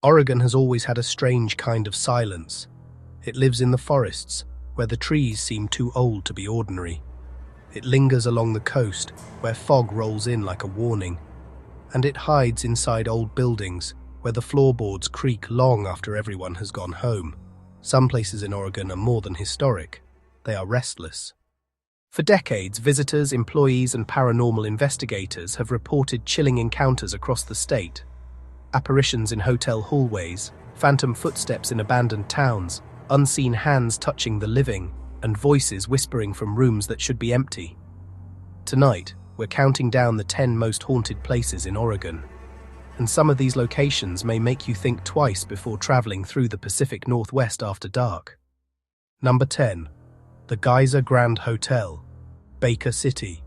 Oregon has always had a strange kind of silence. It lives in the forests, where the trees seem too old to be ordinary. It lingers along the coast, where fog rolls in like a warning. And it hides inside old buildings, where the floorboards creak long after everyone has gone home. Some places in Oregon are more than historic. They are restless. For decades, visitors, employees, and paranormal investigators have reported chilling encounters across the state. Apparitions in hotel hallways, phantom footsteps in abandoned towns, unseen hands touching the living, and voices whispering from rooms that should be empty. Tonight, we're counting down the 10 most haunted places in Oregon. And some of these locations may make you think twice before traveling through the Pacific Northwest after dark. Number 10. The Geyser Grand Hotel, Baker City.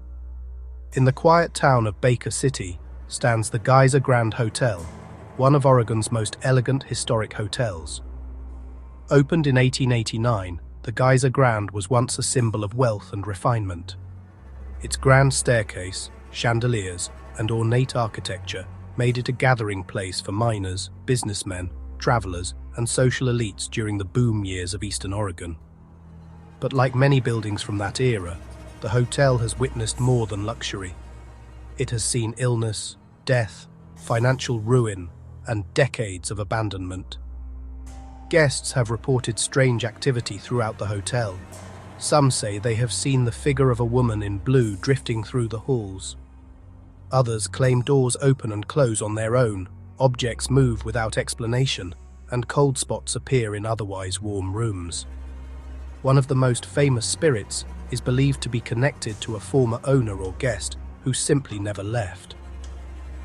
In the quiet town of Baker City stands the Geyser Grand Hotel, one of Oregon's most elegant historic hotels. Opened in 1889, the Geyser Grand was once a symbol of wealth and refinement. Its grand staircase, chandeliers, and ornate architecture made it a gathering place for miners, businessmen, travelers, and social elites during the boom years of Eastern Oregon. But like many buildings from that era, the hotel has witnessed more than luxury. It has seen illness, death, financial ruin, and decades of abandonment. Guests have reported strange activity throughout the hotel. Some say they have seen the figure of a woman in blue drifting through the halls. Others claim doors open and close on their own, objects move without explanation, and cold spots appear in otherwise warm rooms. One of the most famous spirits is believed to be connected to a former owner or guest who simply never left.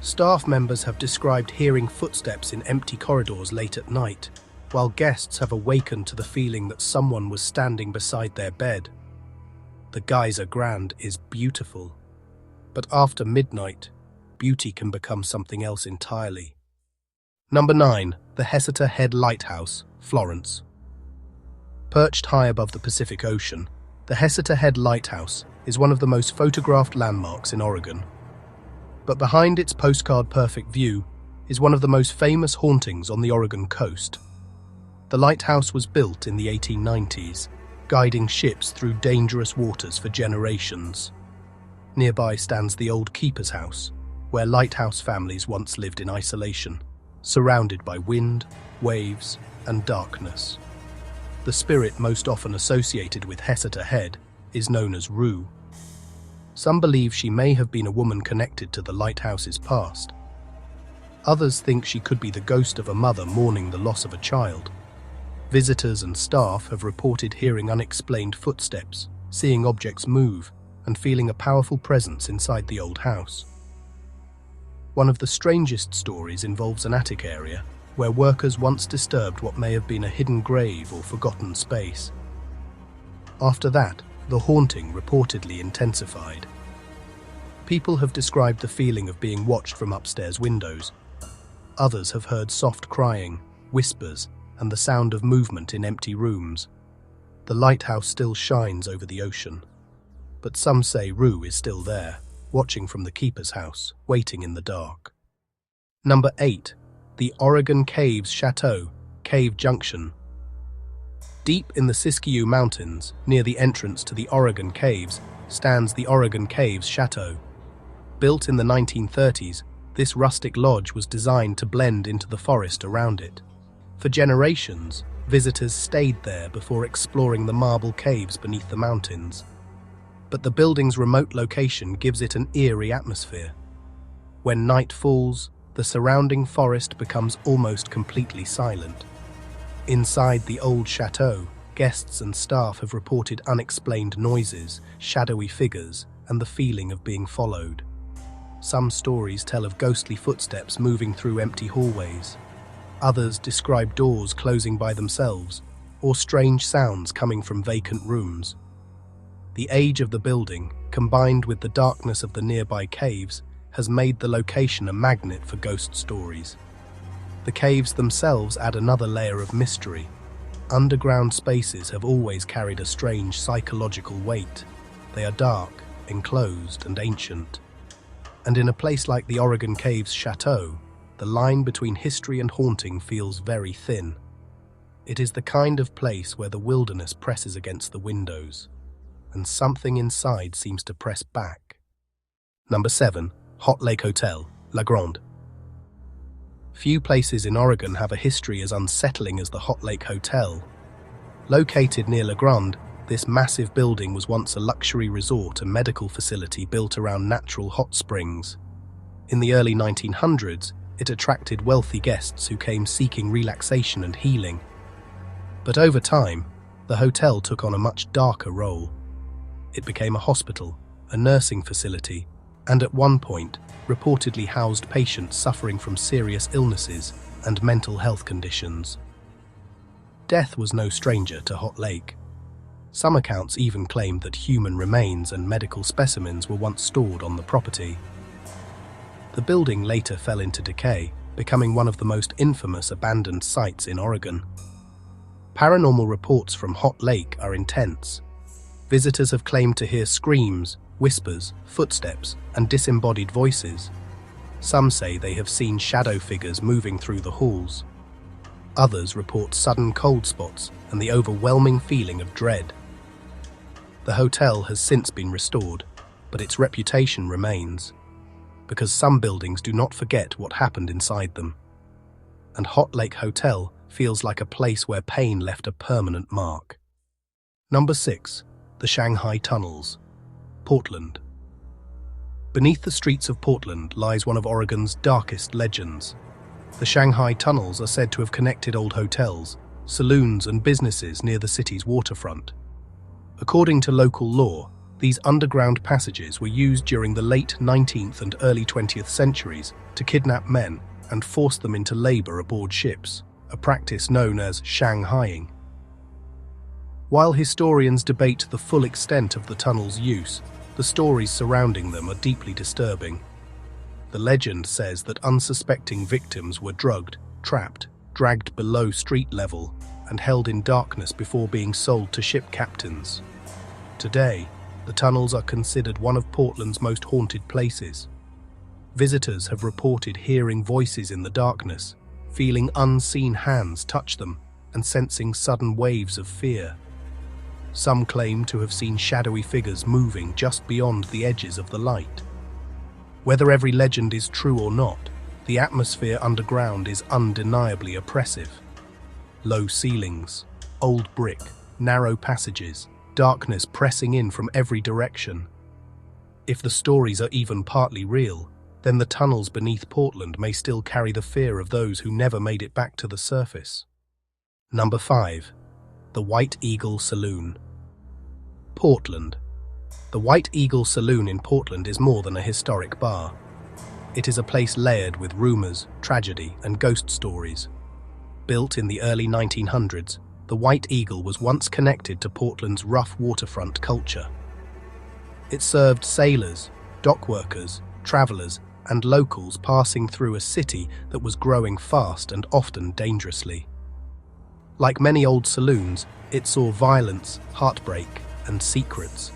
Staff members have described hearing footsteps in empty corridors late at night, while guests have awakened to the feeling that someone was standing beside their bed. The Geyser Grand is beautiful. But after midnight, beauty can become something else entirely. Number 9. The Hessiter Head Lighthouse, Florence. Perched high above the Pacific Ocean, the Hessiter Head Lighthouse is one of the most photographed landmarks in Oregon. But behind its postcard-perfect view is one of the most famous hauntings on the Oregon coast. The lighthouse was built in the 1890s, guiding ships through dangerous waters for generations. Nearby stands the old keeper's house, where lighthouse families once lived in isolation, surrounded by wind, waves, and darkness. The spirit most often associated with Hessiter Head is known as Rue. Some believe she may have been a woman connected to the lighthouse's past. Others think she could be the ghost of a mother mourning the loss of a child. Visitors and staff have reported hearing unexplained footsteps, seeing objects move, and feeling a powerful presence inside the old house. One of the strangest stories involves an attic area where workers once disturbed what may have been a hidden grave or forgotten space. After that, the haunting reportedly intensified. People have described the feeling of being watched from upstairs windows. Others have heard soft crying, whispers, and the sound of movement in empty rooms. The lighthouse still shines over the ocean. But some say Rue is still there, watching from the keeper's house, waiting in the dark. Number 8. The Oregon Caves Chateau, Cave Junction. Deep in the Siskiyou Mountains, near the entrance to the Oregon Caves, stands the Oregon Caves Chateau. Built in the 1930s, this rustic lodge was designed to blend into the forest around it. For generations, visitors stayed there before exploring the marble caves beneath the mountains. But the building's remote location gives it an eerie atmosphere. When night falls, the surrounding forest becomes almost completely silent. Inside the old chateau, guests and staff have reported unexplained noises, shadowy figures, and the feeling of being followed. Some stories tell of ghostly footsteps moving through empty hallways. Others describe doors closing by themselves, or strange sounds coming from vacant rooms. The age of the building, combined with the darkness of the nearby caves, has made the location a magnet for ghost stories. The caves themselves add another layer of mystery. Underground spaces have always carried a strange psychological weight. They are dark, enclosed, and ancient. And in a place like the Oregon Caves Chateau, the line between history and haunting feels very thin. It is the kind of place where the wilderness presses against the windows, and something inside seems to press back. Number 7. Hot Lake Hotel, La Grande. Few places in Oregon have a history as unsettling as the Hot Lake Hotel. Located near La Grande, this massive building was once a luxury resort and medical facility built around natural hot springs. In the early 1900s, it attracted wealthy guests who came seeking relaxation and healing. But over time, the hotel took on a much darker role. It became a hospital, a nursing facility, and at one point, reportedly housed patients suffering from serious illnesses and mental health conditions. Death was no stranger to Hot Lake. Some accounts even claimed that human remains and medical specimens were once stored on the property. The building later fell into decay, becoming one of the most infamous abandoned sites in Oregon. Paranormal reports from Hot Lake are intense. Visitors have claimed to hear screams, whispers, footsteps, and disembodied voices. Some say they have seen shadow figures moving through the halls. Others report sudden cold spots and the overwhelming feeling of dread. The hotel has since been restored, but its reputation remains, because some buildings do not forget what happened inside them. And Hot Lake Hotel feels like a place where pain left a permanent mark. Number 6. The Shanghai Tunnels, Portland. Beneath the streets of Portland lies one of Oregon's darkest legends. The Shanghai Tunnels are said to have connected old hotels, saloons, and businesses near the city's waterfront. According to local law, these underground passages were used during the late 19th and early 20th centuries to kidnap men and force them into labor aboard ships, a practice known as Shanghaiing. While historians debate the full extent of the tunnel's use, the stories surrounding them are deeply disturbing. The legend says that unsuspecting victims were drugged, trapped, dragged below street level, and held in darkness before being sold to ship captains. Today, the tunnels are considered one of Portland's most haunted places. Visitors have reported hearing voices in the darkness, feeling unseen hands touch them, and sensing sudden waves of fear. Some claim to have seen shadowy figures moving just beyond the edges of the light. Whether every legend is true or not, the atmosphere underground is undeniably oppressive. Low ceilings, old brick, narrow passages, darkness pressing in from every direction. If the stories are even partly real, then the tunnels beneath Portland may still carry the fear of those who never made it back to the surface. Number 5. The White Eagle Saloon, Portland. The White Eagle Saloon in Portland is more than a historic bar. It is a place layered with rumors, tragedy, and ghost stories. Built in the early 1900s, the White Eagle was once connected to Portland's rough waterfront culture. It served sailors, dock workers, travelers, and locals passing through a city that was growing fast and often dangerously. Like many old saloons, it saw violence, heartbreak, and secrets.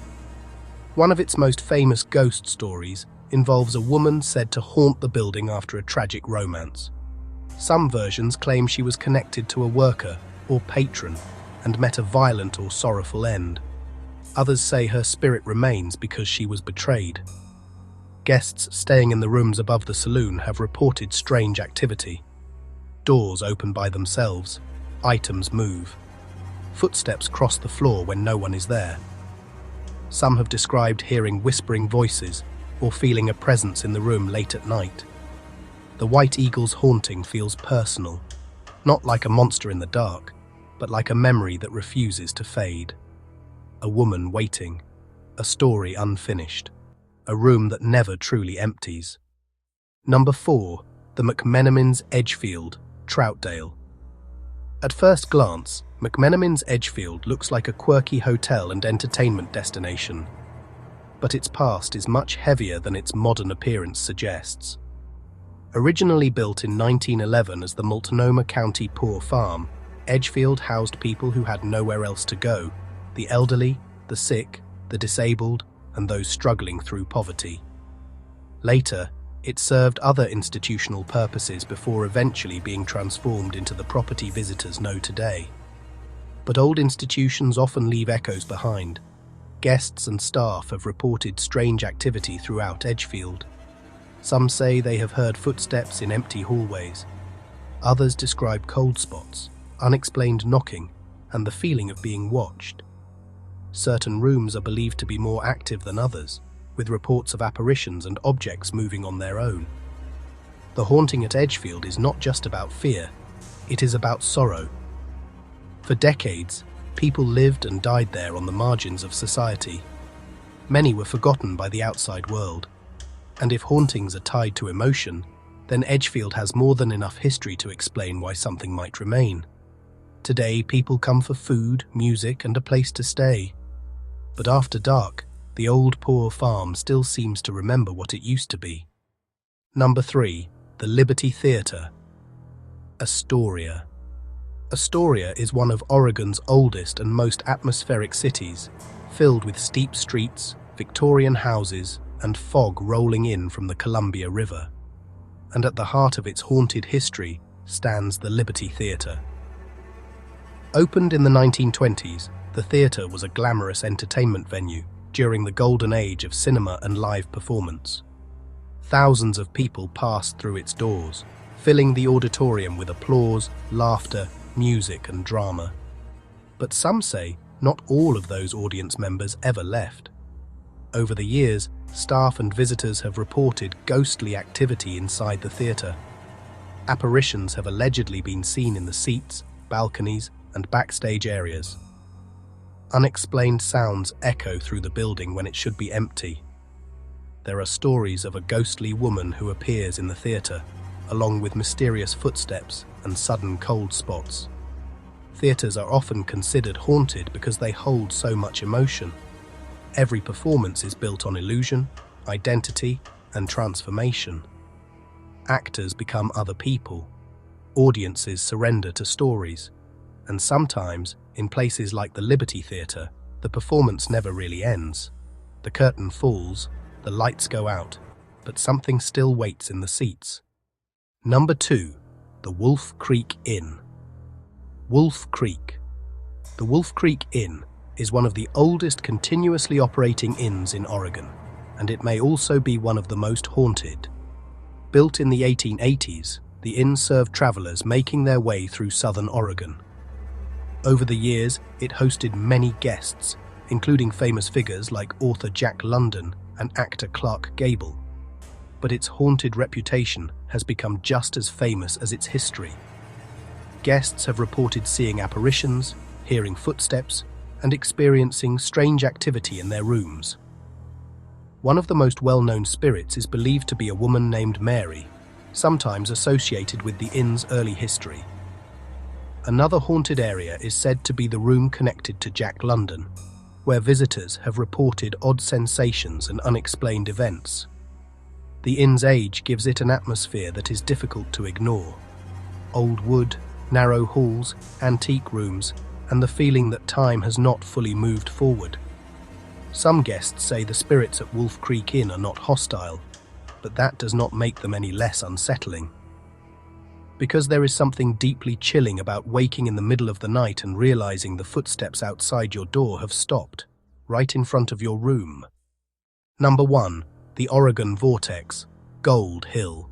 One of its most famous ghost stories involves a woman said to haunt the building after a tragic romance. Some versions claim she was connected to a worker or patron and met a violent or sorrowful end. Others say her spirit remains because she was betrayed. Guests staying in the rooms above the saloon have reported strange activity. Doors open by themselves, items move, footsteps cross the floor when no one is there. Some have described hearing whispering voices or feeling a presence in the room late at night. The White Eagle's haunting feels personal, not like a monster in the dark, but like a memory that refuses to fade. A woman waiting, a story unfinished, a room that never truly empties. Number 4. The McMenamin's Edgefield, Troutdale. At first glance, McMenamin's Edgefield looks like a quirky hotel and entertainment destination, but its past is much heavier than its modern appearance suggests. Originally built in 1911 as the Multnomah County Poor Farm, Edgefield housed people who had nowhere else to go: the elderly, the sick, the disabled, and those struggling through poverty. Later, It served other institutional purposes before eventually being transformed into the property visitors know today. But old institutions often leave echoes behind. Guests and staff have reported strange activity throughout Edgefield. Some say they have heard footsteps in empty hallways. Others describe cold spots, unexplained knocking, and the feeling of being watched. Certain rooms are believed to be more active than others, with reports of apparitions and objects moving on their own. The haunting at Edgefield is not just about fear, it is about sorrow. For decades, people lived and died there on the margins of society. Many were forgotten by the outside world. And if hauntings are tied to emotion, then Edgefield has more than enough history to explain why something might remain. Today, people come for food, music, and a place to stay. But after dark, the old poor farm still seems to remember what it used to be. Number 3. The Liberty Theatre. Astoria. Astoria is one of Oregon's oldest and most atmospheric cities, filled with steep streets, Victorian houses, and fog rolling in from the Columbia River. And at the heart of its haunted history stands the Liberty Theatre. Opened in the 1920s, the theatre was a glamorous entertainment venue during the golden age of cinema and live performance. Thousands of people passed through its doors, filling the auditorium with applause, laughter, music, and drama. But some say not all of those audience members ever left. Over the years, staff and visitors have reported ghostly activity inside the theatre. Apparitions have allegedly been seen in the seats, balconies, and backstage areas. Unexplained sounds echo through the building when it should be empty. There are stories of a ghostly woman who appears in the theatre, along with mysterious footsteps and sudden cold spots. Theatres are often considered haunted because they hold so much emotion. Every performance is built on illusion, identity, and transformation. Actors become other people. Audiences surrender to stories. And sometimes, in places like the Liberty Theatre, the performance never really ends. The curtain falls, the lights go out, but something still waits in the seats. Number 2. The Wolf Creek Inn. Wolf Creek. The Wolf Creek Inn is one of the oldest continuously operating inns in Oregon, and it may also be one of the most haunted. Built in the 1880s, the inn served travelers making their way through southern Oregon. Over the years, it hosted many guests, including famous figures like author Jack London and actor Clark Gable. But its haunted reputation has become just as famous as its history. Guests have reported seeing apparitions, hearing footsteps, and experiencing strange activity in their rooms. One of the most well-known spirits is believed to be a woman named Mary, sometimes associated with the inn's early history. Another haunted area is said to be the room connected to Jack London, where visitors have reported odd sensations and unexplained events. The inn's age gives it an atmosphere that is difficult to ignore. Old wood, narrow halls, antique rooms, and the feeling that time has not fully moved forward. Some guests say the spirits at Wolf Creek Inn are not hostile, but that does not make them any less unsettling. Because there is something deeply chilling about waking in the middle of the night and realizing the footsteps outside your door have stopped, right in front of your room. Number 1. The Oregon Vortex, Gold Hill.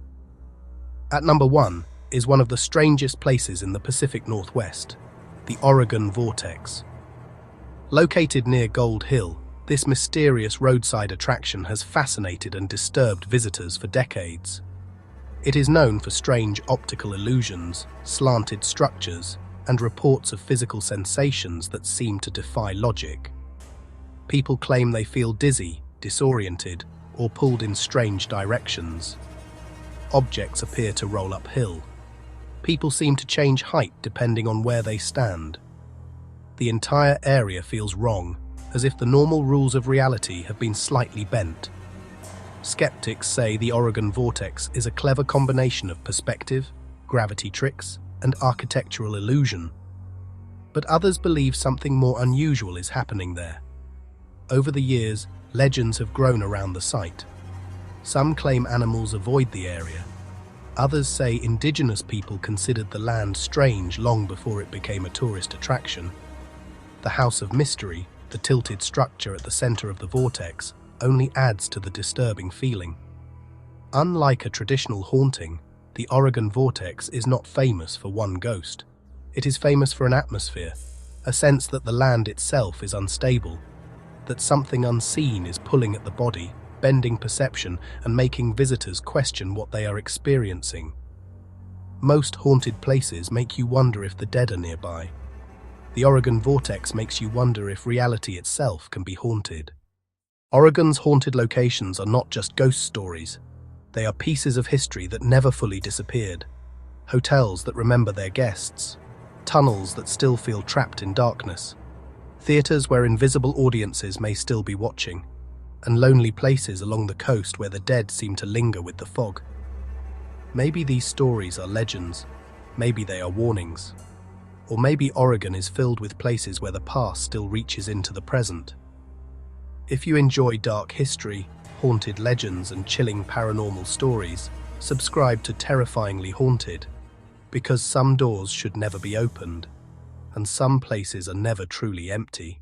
At number 1 is one of the strangest places in the Pacific Northwest, the Oregon Vortex. Located near Gold Hill, this mysterious roadside attraction has fascinated and disturbed visitors for decades. It is known for strange optical illusions, slanted structures, and reports of physical sensations that seem to defy logic. People claim they feel dizzy, disoriented, or pulled in strange directions. Objects appear to roll uphill. People seem to change height depending on where they stand. The entire area feels wrong, as if the normal rules of reality have been slightly bent. Skeptics say the Oregon Vortex is a clever combination of perspective, gravity tricks, and architectural illusion. But others believe something more unusual is happening there. Over the years, legends have grown around the site. Some claim animals avoid the area. Others say indigenous people considered the land strange long before it became a tourist attraction. The House of Mystery, the tilted structure at the center of the vortex, only adds to the disturbing feeling. Unlike a traditional haunting, the Oregon vortex is not famous for one ghost. It is famous for an atmosphere, a sense that the land itself is unstable, that something unseen is pulling at the body, bending perception and making visitors question what they are experiencing. Most haunted places make you wonder if the dead are nearby. The Oregon vortex makes you wonder if reality itself can be haunted. Oregon's haunted locations are not just ghost stories. They are pieces of history that never fully disappeared. Hotels that remember their guests. Tunnels that still feel trapped in darkness. Theaters where invisible audiences may still be watching. And lonely places along the coast where the dead seem to linger with the fog. Maybe these stories are legends. Maybe they are warnings. Or maybe Oregon is filled with places where the past still reaches into the present. If you enjoy dark history, haunted legends and chilling paranormal stories, subscribe to Terrifyingly Haunted, because some doors should never be opened, and some places are never truly empty.